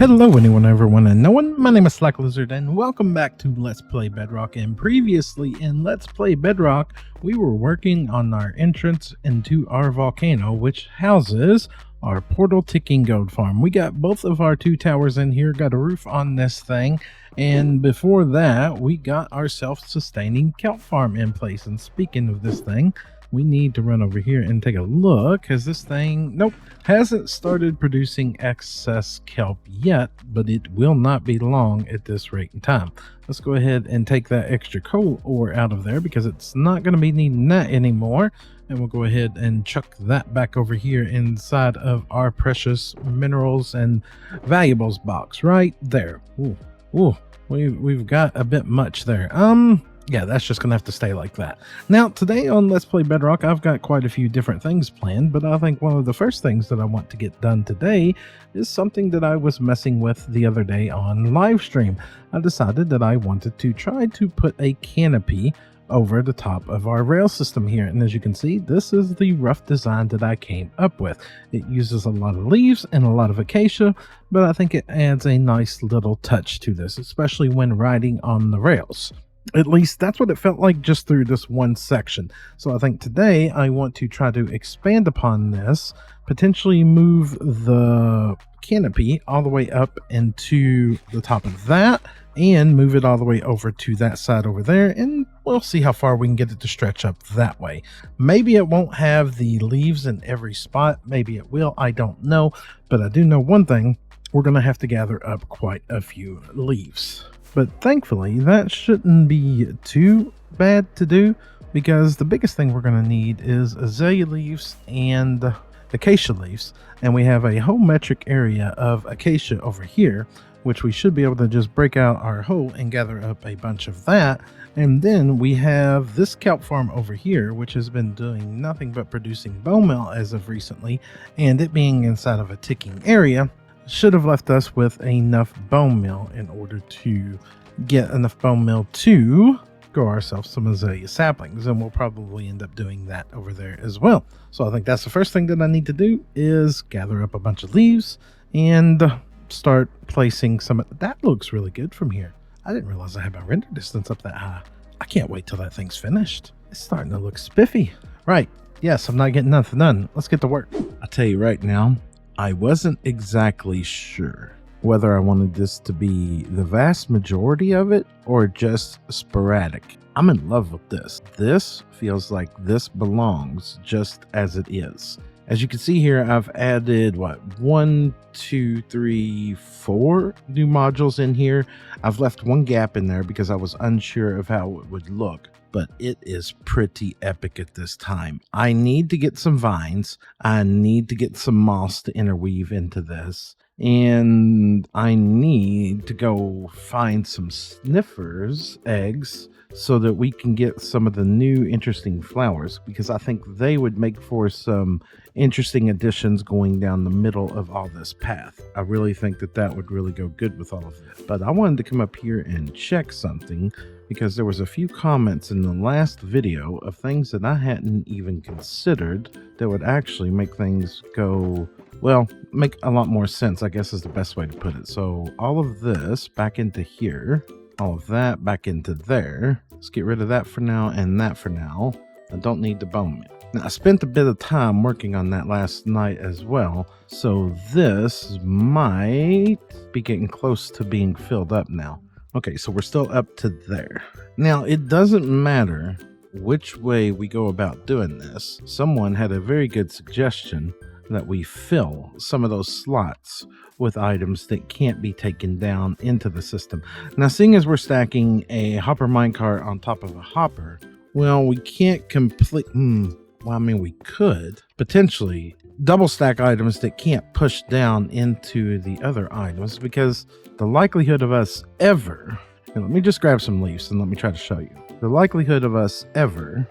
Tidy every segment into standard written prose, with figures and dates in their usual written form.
Hello anyone, everyone, and no one. My name is SlackLizard, and welcome back to Let's Play Bedrock. And previously in Let's Play Bedrock, we were working on our entrance into our volcano, which houses our portal ticking gold farm. We got both of our two towers in here, got a roof on this thing, and before that, we got our self-sustaining kelp farm in place. And speaking of this thing, we need to run over here and take a look. Has this thing, nope, hasn't started producing excess kelp yet, but it will not be long at this rate in time. Let's go ahead and take that extra coal ore out of there because it's not going to be needing that anymore. And we'll go ahead and chuck that back over here inside of our precious minerals and valuables box right there. Ooh, we've got a bit much there. Yeah, that's just gonna have to stay like that. Now, today on Let's Play Bedrock, I've got quite a few different things planned, but I think one of the first things that I want to get done today is something that I was messing with the other day on live stream. I decided that I wanted to try to put a canopy over the top of our rail system here, and as you can see, this is the rough design that I came up with. It uses a lot of leaves and a lot of acacia, but I think it adds a nice little touch to this, especially when riding on the rails. At least that's what it felt like just through this one section. So I think today I want to try to expand upon this, potentially move the canopy all the way up into the top of that, and move it all the way over to that side over there, and we'll see how far we can get it to stretch up that way. Maybe it won't have the leaves in every spot, maybe it will, I don't know, but I do know one thing: we're going to have to gather up quite a few leaves. But thankfully, that shouldn't be too bad to do, because the biggest thing we're going to need is azalea leaves and acacia leaves. And we have a whole metric area of acacia over here, which we should be able to just break out our hoe and gather up a bunch of that. And then we have this kelp farm over here, which has been doing nothing but producing bone meal as of recently, and it being inside of a ticking area should have left us with enough bone meal in order to get enough bone meal to grow ourselves some azalea saplings, and we'll probably end up doing that over there as well. So I think that's the first thing that I need to do, is gather up a bunch of leaves and start placing some of that. Looks really good from here. I didn't realize I had my render distance up that high. I can't wait till that thing's finished. It's starting to look spiffy. Right, yes, I'm not getting nothing done. Let's get to work. I'll tell you right now, I wasn't exactly sure whether I wanted this to be the vast majority of it or just sporadic. I'm in love with this. This feels like this belongs just as it is. As you can see here, I've added, 1, 2, 3, 4 new modules in here. I've left one gap in there because I was unsure of how it would look, but it is pretty epic at this time. I need to get some vines. I need to get some moss to interweave into this. And I need to go find some Sniffers eggs so that we can get some of the new interesting flowers, because I think they would make for some interesting additions going down the middle of all this path. I really think that that would really go good with all of this. But I wanted to come up here and check something, because there was a few comments in the last video of things that I hadn't even considered that would actually make things go, well, make a lot more sense, I guess is the best way to put it. So all of this back into here, all of that back into there. Let's get rid of that for now and that for now. I don't need the bone meal. Now, I spent a bit of time working on that last night as well, so this might be getting close to being filled up now. Okay, so we're still up to there. Now, it doesn't matter which way we go about doing this. Someone had a very good suggestion that we fill some of those slots with items that can't be taken down into the system. Now, seeing as we're stacking a hopper minecart on top of a hopper, well, we can't complete, well, I mean, we could potentially double stack items that can't push down into the other items, because the likelihood of us ever, and let me just grab some leaves and let me try to show you. The likelihood of us ever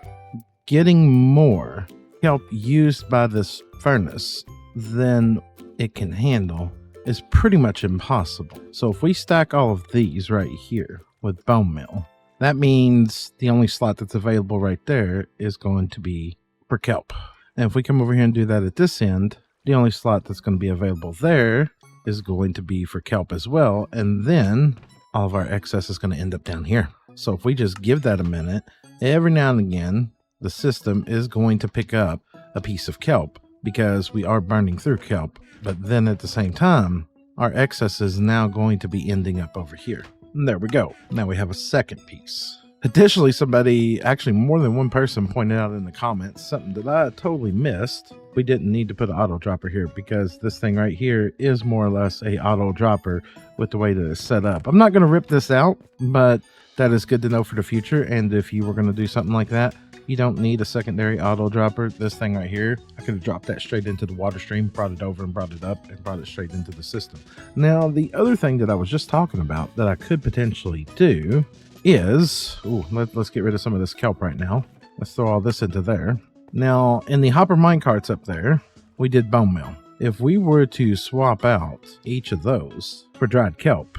getting more kelp used by this furnace than it can handle is pretty much impossible. So if we stack all of these right here with bone meal, that means the only slot that's available right there is going to be for kelp. And if we come over here and do that at this end, the only slot that's going to be available there is going to be for kelp as well. And then all of our excess is going to end up down here. So if we just give that a minute, every now and again, the system is going to pick up a piece of kelp because we are burning through kelp. But then at the same time, our excess is now going to be ending up over here. And there we go. Now we have a second piece. Additionally, somebody, actually more than one person, pointed out in the comments something that I totally missed. We didn't need to put an auto dropper here because this thing right here is more or less a auto dropper with the way that it's set up. I'm not going to rip this out, but that is good to know for the future. And if you were going to do something like that, you don't need a secondary auto dropper. This thing right here, I could have dropped that straight into the water stream, brought it over and brought it up and brought it straight into the system. Now, the other thing that I was just talking about that I could potentially do is, let's get rid of some of this kelp right now. Let's throw all this into there. Now, in the hopper minecarts up there, we did bone meal. If we were to swap out each of those for dried kelp,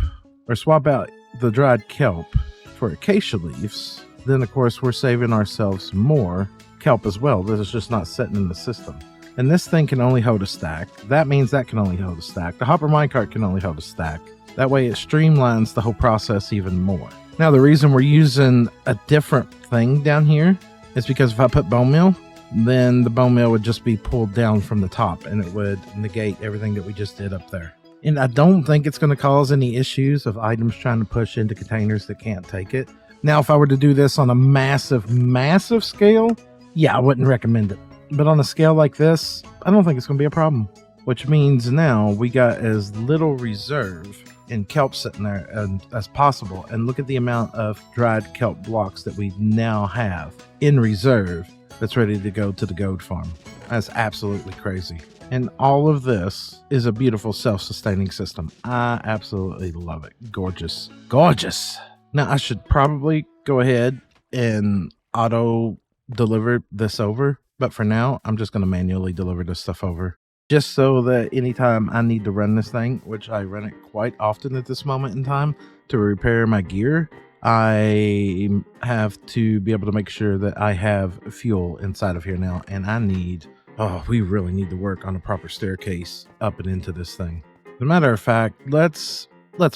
or swap out the dried kelp for acacia leaves, then of course we're saving ourselves more kelp as well. This is just not sitting in the system. And this thing can only hold a stack. That means that can only hold a stack. The hopper minecart can only hold a stack. That way it streamlines the whole process even more. Now, the reason we're using a different thing down here is because if I put bone meal, then the bone meal would just be pulled down from the top and it would negate everything that we just did up there. And I don't think it's going to cause any issues of items trying to push into containers that can't take it. Now, if I were to do this on a massive scale, yeah, I wouldn't recommend it. But on a scale like this, I don't think it's going to be a problem. Which means now we got as little reserve in kelp sitting there as possible. And look at the amount of dried kelp blocks that we now have in reserve that's ready to go to the goat farm. That's absolutely crazy. And all of this is a beautiful self-sustaining system. I absolutely love it. Gorgeous. Gorgeous. Now, I should probably go ahead and auto deliver this over. But for now, I'm just going to manually deliver this stuff over. Just so that anytime I need to run this thing, which I run it quite often at this moment in time to repair my gear, I have to be able to make sure that I have fuel inside of here now. And I need, we really need to work on a proper staircase up and into this thing. As a matter of fact, let's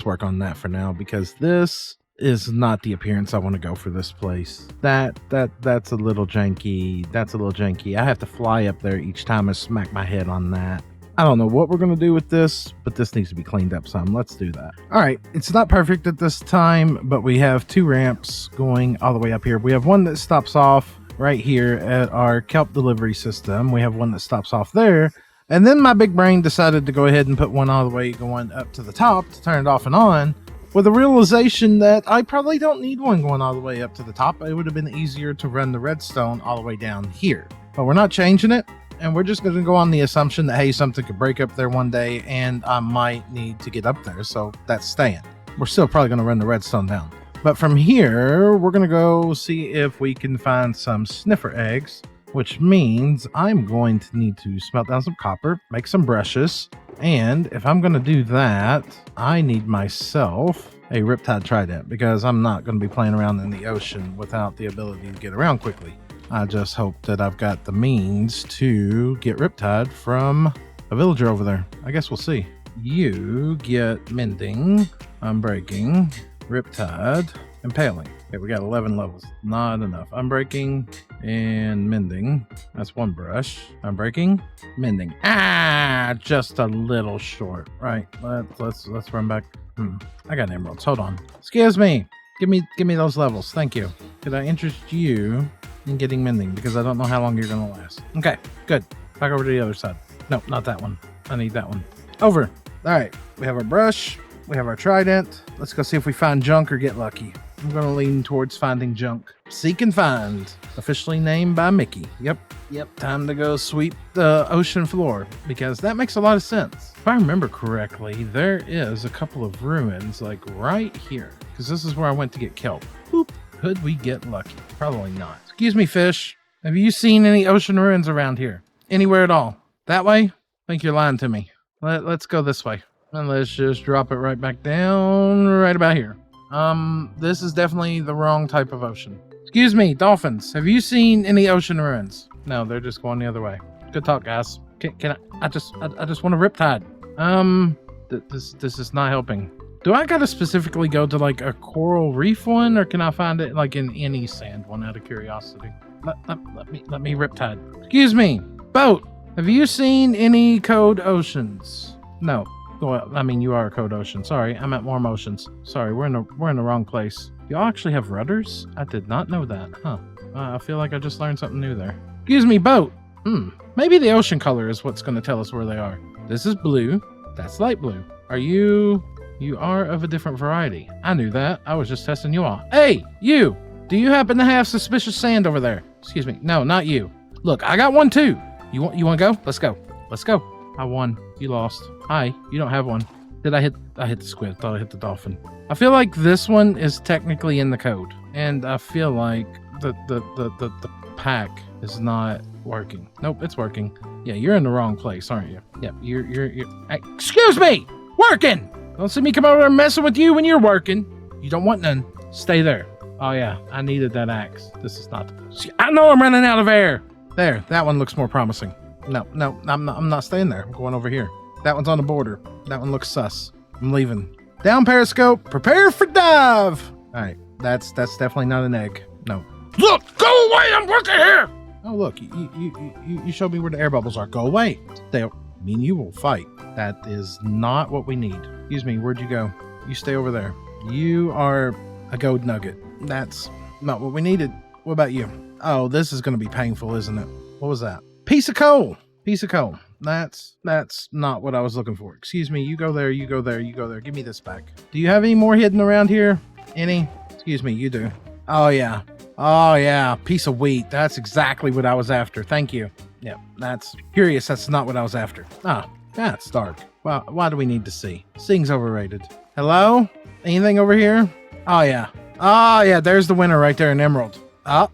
work on that for now, because this is not the appearance I want to go for this place. That's a little janky. That's a little janky. I have to fly up there each time I smack my head on that. I don't know what we're going to do with this, but this needs to be cleaned up some. Let's do that. All right. It's not perfect at this time, but we have two ramps going all the way up here. We have one that stops off right here at our kelp delivery system. We have one that stops off there. And then my big brain decided to go ahead and put one all the way going up to the top to turn it off and on, with the realization that I probably don't need one going all the way up to the top. It would have been easier to run the redstone all the way down here. But we're not changing it, and we're just going to go on the assumption that, hey, something could break up there one day, and I might need to get up there, so that's staying. We're still probably going to run the redstone down. But from here, we're going to go see if we can find some sniffer eggs, which means I'm going to need to smelt down some copper, make some brushes, and if I'm going to do that, I need myself a Riptide Trident, because I'm not going to be playing around in the ocean without the ability to get around quickly. I just hope that I've got the means to get Riptide from a villager over there. I guess we'll see. You get Mending, Unbreaking, Riptide, Impaling. Okay, we got 11 levels. Not enough. Unbreaking and Mending. That's one brush. Unbreaking, Mending. Just a little short. Right. Let's run back. I got emeralds. Hold on. Excuse me. Give me those levels. Thank you. Could I interest you in getting Mending? Because I don't know how long you're gonna last. Okay, good. Back over to the other side. No, not that one. I need that one. Over. All right. We have our brush. We have our trident. Let's go see if we find junk or get lucky. I'm going to lean towards finding junk. Seek and find. Officially named by Mickey. Yep. Time to go sweep the ocean floor, because that makes a lot of sense. If I remember correctly, there is a couple of ruins like right here, because this is where I went to get kelp. Boop. Could we get lucky? Probably not. Excuse me, fish. Have you seen any ocean ruins around here? Anywhere at all? That way? I think you're lying to me. Let's go this way. And let's just drop it right back down right about here. This is definitely the wrong type of ocean. Excuse me, dolphins. Have you seen any ocean ruins? No, they're just going the other way. Good talk, guys. Can I just want a Riptide. This is not helping. Do I gotta specifically go to like a coral reef one, or can I find it like in any sand one out of curiosity? Let me riptide. Excuse me, boat. Have you seen any Code Oceans? No. Well, I mean, you are a Code Ocean. Sorry, I meant Warm Oceans. Sorry, we're in the wrong place. Y'all actually have rudders? I did not know that. Huh. I feel like I just learned something new there. Excuse me, boat. Maybe the ocean color is what's going to tell us where they are. This is blue. That's light blue. Are you... You are of a different variety. I knew that. I was just testing you off. Hey, you! Do you happen to have suspicious sand over there? Excuse me. No, not you. Look, I got one too. You want to go? Let's go. Let's go. I won. You lost. Hi. You don't have one. I hit the squid. Thought I hit the dolphin. I feel like this one is technically in the code. And I feel like the pack is not working. Nope, it's working. Yeah, you're in the wrong place, aren't you? Yeah, you're excuse me! Working! Don't see me come over there messing with you when you're working. You don't want none. Stay there. Oh yeah, I needed that axe. This is not the... I know I'm running out of air. There, that one looks more promising. No, I'm not staying there. I'm going over here. That one's on the border. That one looks sus. I'm leaving. Down periscope. Prepare for dive. All right, that's definitely not an egg. No. Look, go away. I'm working here. Oh look, you showed me where the air bubbles are. Go away. I mean, you will fight. That is not what we need. Excuse me, where'd you go? You stay over there. You are a gold nugget. That's not what we needed. What about you? Oh, this is going to be painful, isn't it? What was that? Piece of coal. Piece of coal. That's not what I was looking for. Excuse me, you go there, you go there, you go there. Give me this back. Do you have any more hidden around here? Any? Excuse me, you do. Oh, yeah. Oh, yeah. Piece of wheat. That's exactly what I was after. Thank you. Yeah, that's curious. That's not what I was after. Ah, that's dark. Well, why do we need to see? Seeing's overrated. Hello? Anything over here? Oh, yeah. Oh, yeah, there's the winner right there in Emerald. Okay,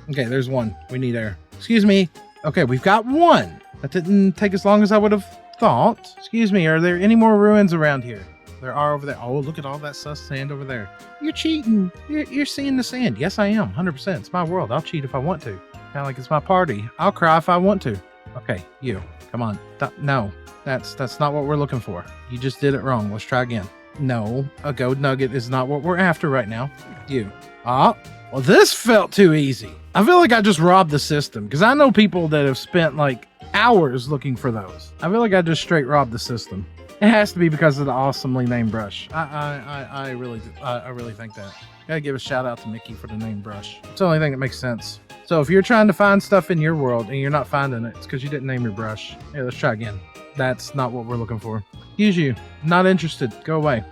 there's one. We need air. Excuse me. Okay, we've got one. That didn't take as long as I would have thought. Excuse me, are there any more ruins around here? There are over there. Oh, look at all that sus sand over there. You're cheating. You're seeing the sand. Yes, I am. 100%. It's my world. I'll cheat if I want to. Kind of like it's my party. I'll cry if I want to. Okay, you. Come on. No, that's not what we're looking for. You just did it wrong. Let's try again. No, a gold nugget is not what we're after right now. You. Well, this felt too easy. I feel like I just robbed the system because I know people that have spent like hours looking for those. I feel like I just straight robbed the system. It has to be because of the awesomely named brush. I really think that. Gotta give a shout out to Mickey for the name brush. It's the only thing that makes sense. So if you're trying to find stuff in your world and you're not finding it, it's because you didn't name your brush. Hey, let's try again. That's not what we're looking for. Excuse you. Not interested. Go away.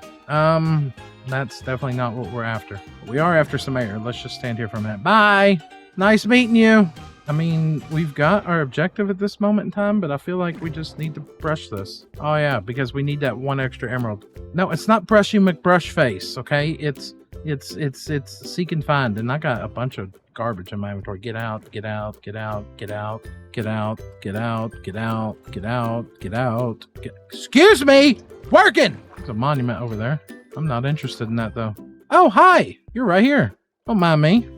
That's definitely not what we're after. We are after some air. Let's just stand here for a minute. Bye. Nice meeting you. I mean, we've got our objective at this moment in time, but I feel like we just need to brush this. Oh yeah, because we need that one extra emerald. No, it's not Brushy McBrush face, okay? It's seek and find, and I got a bunch of garbage in my inventory. Get out, get out, get out, get out, get out, get out, get out, get out, get out. Excuse me! Working! There's a monument over there. I'm not interested in that though. Oh, hi! You're right here. Don't mind me.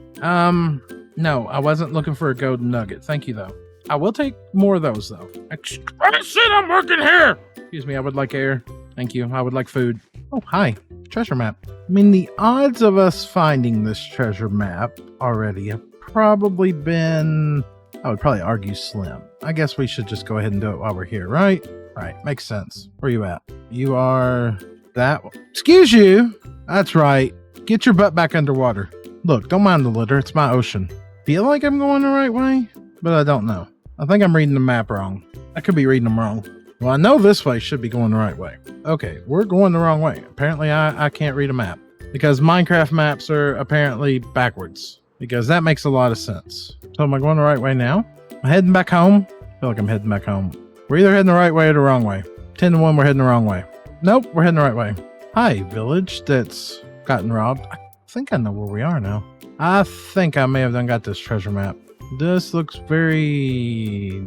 No, I wasn't looking for a golden nugget. Thank you, though. I will take more of those, though. I said I'm working here! Excuse me, I would like air. Thank you. I would like food. Oh, hi. Treasure map. I mean, the odds of us finding this treasure map already have probably been, I would probably argue, slim. I guess we should just go ahead and do it while we're here, right? All right, makes sense. Where you at? You are that one. Excuse you! That's right. Get your butt back underwater. Look, don't mind the litter. It's my ocean. Feel like I'm going the right way, but I don't know. I think I'm reading the map wrong. I could be reading them wrong. Well, I know this way should be going the right way. Okay, we're going the wrong way. Apparently, I can't read a map because Minecraft maps are apparently backwards because that makes a lot of sense. So am I going the right way now? I'm heading back home. I feel like I'm heading back home. We're either heading the right way or the wrong way. 10 to 1, we're heading the wrong way. Nope, we're heading the right way. Hi, village that's gotten robbed. I think I know where we are now. I think I may have done got this treasure map. This looks very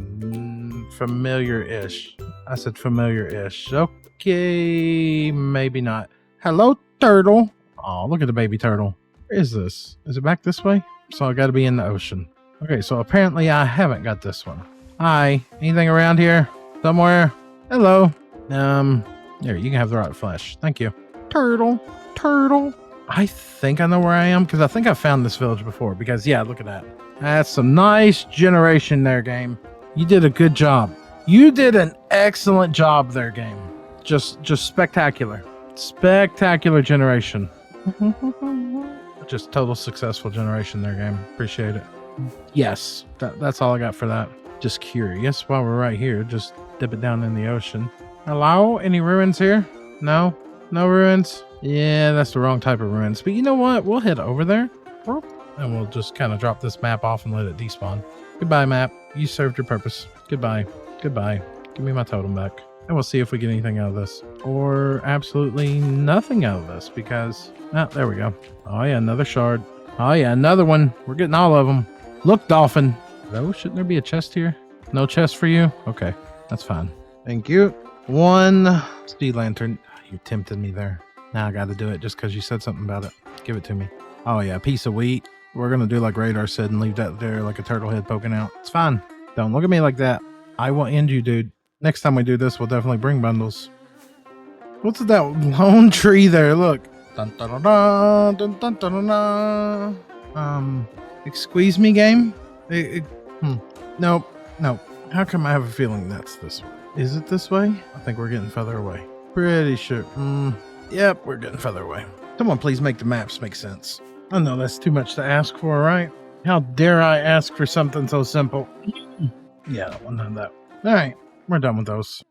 familiar-ish. I said familiar-ish. Okay, maybe not. Hello, turtle. Oh, look at the baby turtle. Where is this? Is it back this way? So I got to be in the ocean. Okay, so apparently I haven't got this one. Hi, anything around here? Somewhere? Hello. There, you can have the rotten flesh. Thank you. Turtle. I think I know where I am because I think I found this village before. Because yeah, look at that. That's some nice generation there, game. You did a good job. You did an excellent job there, game. Just spectacular. Spectacular generation. Just total successful generation there, game. Appreciate it. Yes, that's all I got for that. Just curious, while we're right here, just dip it down in the ocean. Hello? Any ruins here? No? No ruins? Yeah, that's the wrong type of ruins. But you know what? We'll head over there. And we'll just kind of drop this map off and let it despawn. Goodbye, map. You served your purpose. Goodbye. Goodbye. Give me my totem back. And we'll see if we get anything out of this. Or absolutely nothing out of this because... Ah, there we go. Oh yeah, another shard. Oh yeah, another one. We're getting all of them. Look, dolphin. Oh, shouldn't there be a chest here? No chest for you? Okay, that's fine. Thank you. One speed lantern. You tempted me there. Now I got to do it just because you said something about it. Give it to me. Oh yeah, piece of wheat. We're going to do like Radar said and leave that there like a turtle head poking out. It's fine. Don't look at me like that. I will end you, dude. Next time we do this, we'll definitely bring bundles. What's that lone tree there? Look. Dun, dun, dun, dun, dun, dun, dun, dun. Excuse me, game? Nope. How come I have a feeling that's this way? Is it this way? I think we're getting further away. Pretty sure. Yep, we're getting further away. Someone please make the maps make sense. I know that's too much to ask for, right? How dare I ask for something so simple? Yeah, I don't want none of that. All right, we're done with those.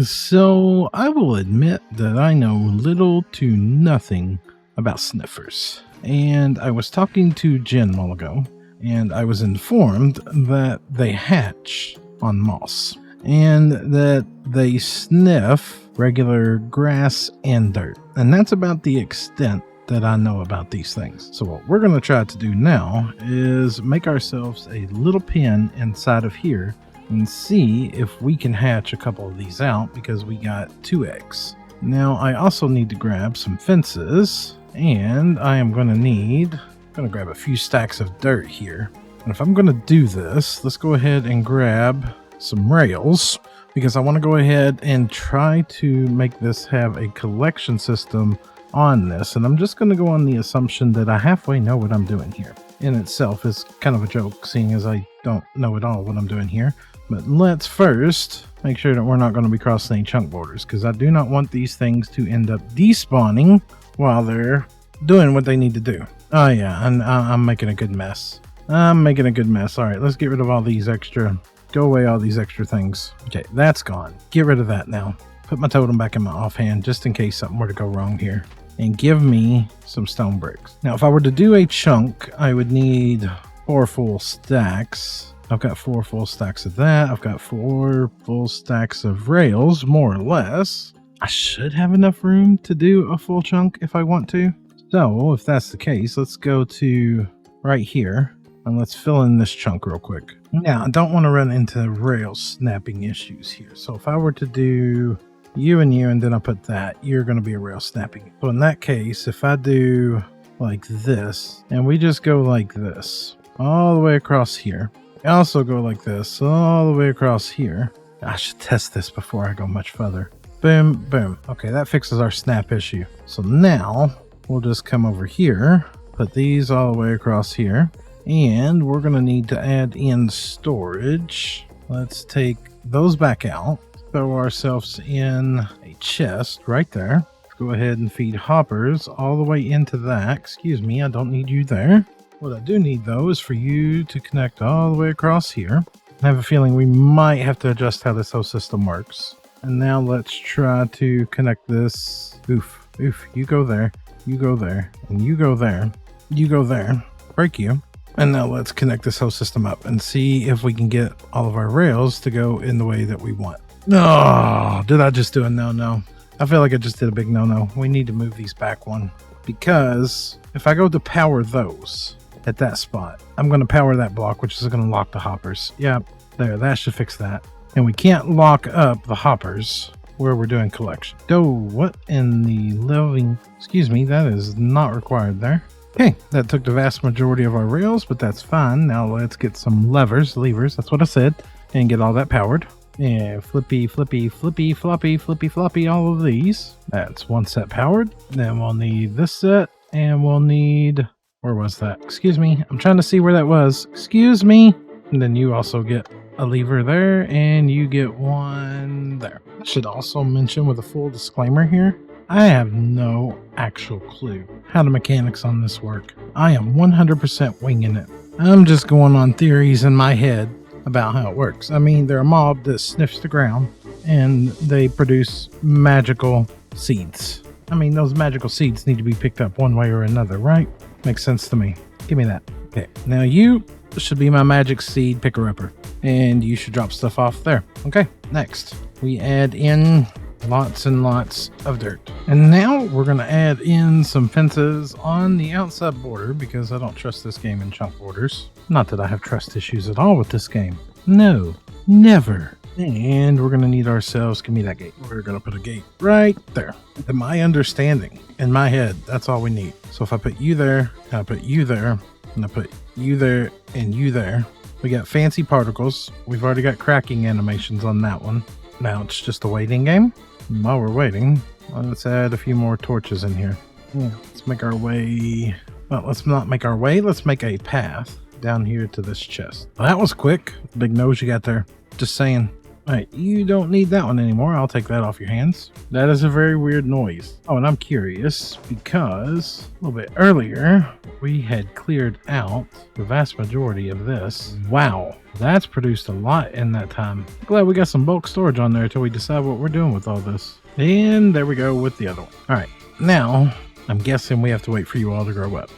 So, I will admit that I know little to nothing about sniffers. And I was talking to Jen a while ago, and I was informed that they hatch on moss, and that they sniff regular grass and dirt. And that's about the extent that I know about these things. So what we're going to try to do now is make ourselves a little pen inside of here and see if we can hatch a couple of these out because we got 2 eggs. Now I also need to grab some fences, and I am going to grab a few stacks of dirt here. And if I'm going to do this, let's go ahead and grab some rails because I want to go ahead and try to make this have a collection system on this. And I'm just going to go on the assumption that I halfway know what I'm doing here. In itself is kind of a joke, seeing as I don't know at all what I'm doing here. But let's first make sure that we're not going to be crossing any chunk borders, because I do not want these things to end up despawning while they're doing what they need to do. Oh yeah, and I'm making a good mess. All right, let's get rid of all these extra. Go away, all these extra things. Okay, that's gone. Get rid of that now. Put my totem back in my offhand just in case something were to go wrong here. And give me some stone bricks. Now, if I were to do a chunk, I would need 4 full stacks. I've got 4 full stacks of that. I've got 4 full stacks of rails, more or less. I should have enough room to do a full chunk if I want to. So, if that's the case, let's go to right here. And let's fill in this chunk real quick. Now, I don't want to run into rail snapping issues here. So if I were to do you and you, and then I put that, you're going to be a rail snapping. So in that case, if I do like this, and we just go like this, all the way across here. I also go like this, all the way across here. I should test this before I go much further. Boom, boom. Okay, that fixes our snap issue. So now, we'll just come over here, put these all the way across here. And we're going to need to add in storage. Let's take those back out. Throw ourselves in a chest right there. Go ahead and feed hoppers all the way into that. Excuse me, I don't need you there. What I do need though is for you to connect all the way across here. I have a feeling we might have to adjust how this whole system works. And now let's try to connect this. Oof, you go there, you go there, and you go there, you go there. Break you. And now let's connect this whole system up and see if we can get all of our rails to go in the way that we want. No, did I just do a no-no? I feel like I just did a big no-no. We need to move these back one, because if I go to power those at that spot, I'm going to power that block, which is going to lock the hoppers. Yep, there, that should fix that. And we can't lock up the hoppers where we're doing collection. Oh, what in the living... Excuse me, that is not required there. Okay, that took the vast majority of our rails, but that's fine. Now let's get some levers, that's what I said, and get all that powered. Yeah, flippy, flippy, flippy, floppy, flippy, floppy, all of these. That's one set powered. Then we'll need this set, and we'll need... Where was that? Excuse me. I'm trying to see where that was. Excuse me. And then you also get a lever there, and you get one there. I should also mention with a full disclaimer here, I have no actual clue how the mechanics on this work. I am 100% winging it. I'm just going on theories in my head about how it works. I mean, they're a mob that sniffs the ground, and they produce magical seeds. I mean, those magical seeds need to be picked up one way or another, right? Makes sense to me. Give me that. Okay, now you should be my magic seed picker-upper, and you should drop stuff off there. Okay, next, we add in lots and lots of dirt. And now we're going to add in some fences on the outside border because I don't trust this game in chunk borders. Not that I have trust issues at all with this game. No, never. And we're going to need ourselves, give me that gate. We're going to put a gate right there. In my understanding, in my head, that's all we need. So if I put you there, and I put you there, and I put you there, and you there, we got fancy particles. We've already got cracking animations on that one. Now it's just a waiting game. While we're waiting, let's add a few more torches in here. Let's make our way. Well, let's not make our way. Let's make a path down here to this chest. Well, that was quick. Big nose you got there. Just saying. All right, you don't need that one anymore. I'll take that off your hands. That is a very weird noise. Oh, and I'm curious because a little bit earlier, we had cleared out the vast majority of this. Wow, that's produced a lot in that time. Glad we got some bulk storage on there until we decide what we're doing with all this. And there we go with the other one. All right, now I'm guessing we have to wait for you all to grow up.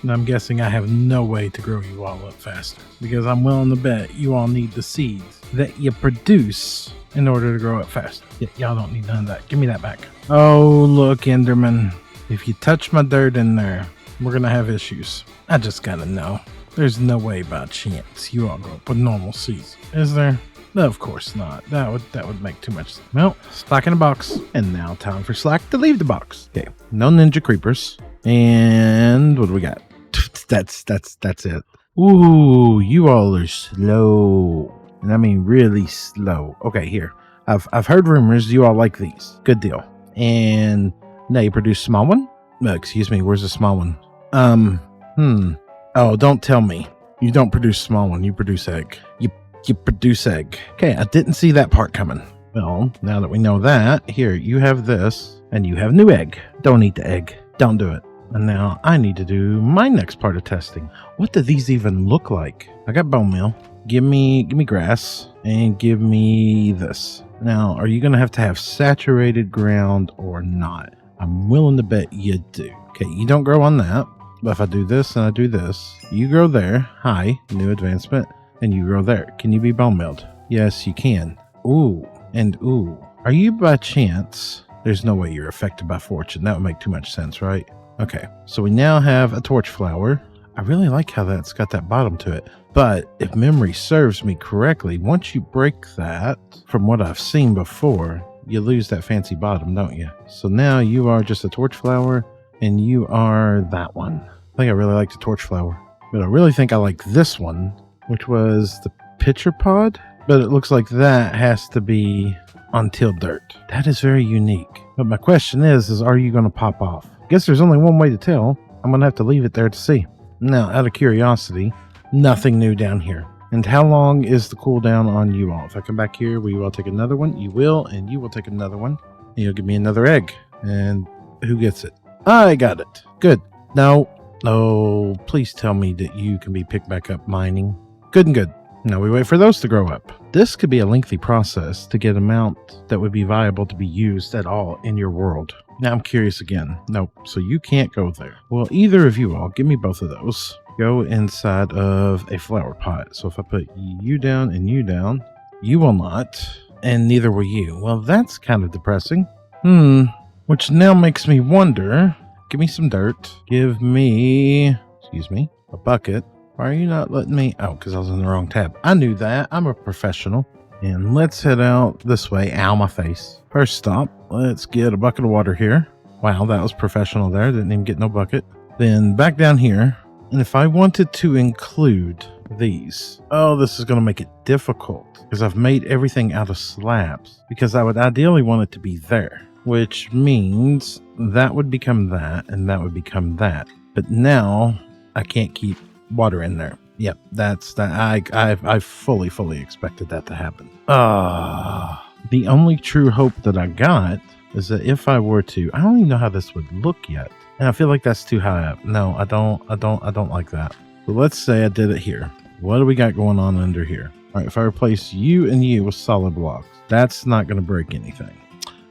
And I'm guessing I have no way to grow you all up faster because I'm willing to bet you all need the seeds that you produce in order to grow up faster. Y'all don't need none of that. Give me that back. Oh, look, Enderman. If you touch my dirt in there, we're going to have issues. I just got to know. There's no way by chance you all grow up with normal seeds. Is there? No, of course not. That would make too much sense. Well, Slack in a box. And now time for Slack to leave the box. Okay, no ninja creepers. And what do we got? That's it. Ooh, you all are slow. And I mean really slow. Okay, here. I've heard rumors you all like these. Good deal. And now you produce small one? No, excuse me, where's the small one? Oh, don't tell me. You don't produce small one, you produce egg. You produce egg. Okay, I didn't see that part coming. Well, now that we know that, here, you have this, and you have new egg. Don't eat the egg. Don't do it. And now I need to do my next part of testing. What do these even look like? I got bone meal. Give me grass and give me this. Now, are you going to have saturated ground or not? I'm willing to bet you do. Okay, you don't grow on that. But if I do this and I do this, you grow there. Hi, new advancement. And you grow there. Can you be bone mealed? Yes, you can. Ooh, and ooh. Are you by chance? There's no way you're affected by fortune. That would make too much sense, right? Okay, so we now have a torch flower. I really like how that's got that bottom to it. But if memory serves me correctly, once you break that, from what I've seen before, you lose that fancy bottom, don't you? So now you are just a torch flower, and you are that one. I think I really like the torch flower. But I really think I like this one, which was the pitcher pod. But it looks like that has to be on tilled dirt. That is very unique. But my question is are you going to pop off? Guess there's only one way to tell. I'm going to have to leave it there to see. Now, out of curiosity, nothing new down here. And how long is the cooldown on you all? If I come back here, will you all take another one? You will, and you will take another one. And you'll give me another egg. And who gets it? I got it. Good. No, please tell me that you can be picked back up mining. Good and good. Now we wait for those to grow up. This could be a lengthy process to get an amount that would be viable to be used at all in your world. Now I'm curious again. Nope, so you can't go there. Well, either of you all, give me both of those. Go inside of a flower pot. So if I put you down and you down, you will not, and neither will you. Well, that's kind of depressing. Which now makes me wonder. Give me some dirt. Give me, a bucket. Why are you not letting me? Oh, because I was in the wrong tab. I knew that. I'm a professional. And let's head out this way. Ow, my face. First stop, let's get a bucket of water here. Wow, that was professional there. Didn't even get no bucket. Then back down here. And if I wanted to include these. Oh, this is going to make it difficult because I've made everything out of slabs because I would ideally want it to be there, which means that would become that and that would become that. But now I can't keep water in there. Yep, that's that. I fully expected that to happen. The only true hope that I got is that if I were to, I don't even know how this would look yet. And I feel like that's too high up. No, I don't like that. But let's say I did it here. What do we got going on under here? All right, if I replace you and you with solid blocks, that's not going to break anything.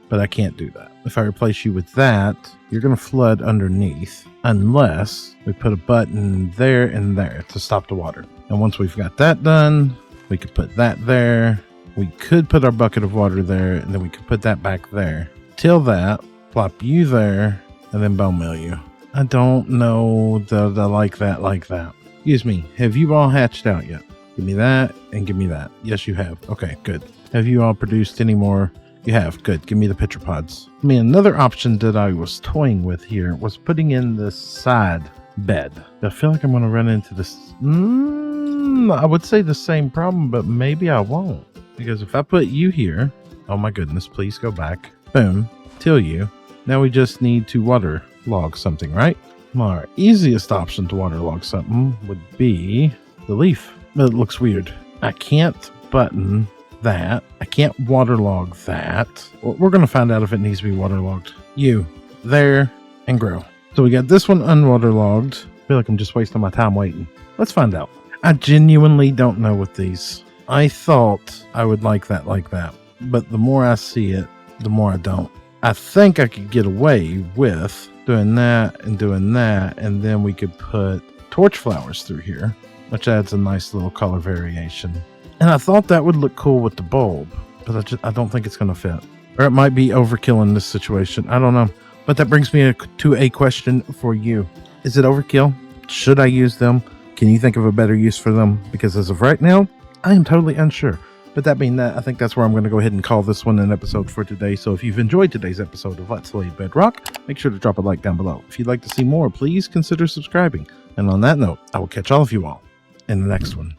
But I can't do that. If I replace you with that, you're going to flood underneath unless we put a button there and there to stop the water. And once we've got that done, we could put that there. We could put our bucket of water there, and then we could put that back there. Till that, plop you there, and then bone meal you. I don't know that I like that. Excuse me, have you all hatched out yet? Give me that and give me that. Yes, you have. Okay, good. Have you all produced any more? You have. Good. Give me the pitcher pods. I mean, another option that I was toying with here was putting in this side bed. I feel like I'm going to run into this. I would say the same problem, but maybe I won't. Because if I put you here, oh my goodness, please go back. Boom. Till you. Now we just need to water log something, right? Our easiest option to waterlog something would be the leaf. But it looks weird. I can't button that. I can't waterlog that. Well, we're going to find out if it needs to be waterlogged. You, there, and grow. So we got this one unwaterlogged. I feel like I'm just wasting my time waiting. Let's find out. I genuinely don't know with these. I thought I would like that. But the more I see it, the more I don't. I think I could get away with doing that, and then we could put torch flowers through here, which adds a nice little color variation. And I thought that would look cool with the bulb, but I don't think it's going to fit. Or it might be overkill in this situation. I don't know. But that brings me to a question for you. Is it overkill? Should I use them? Can you think of a better use for them? Because as of right now, I am totally unsure. But that being that, I think that's where I'm going to go ahead and call this one an episode for today. So if you've enjoyed today's episode of Let's Play Bedrock, make sure to drop a like down below. If you'd like to see more, please consider subscribing. And on that note, I will catch all of you all in the next one.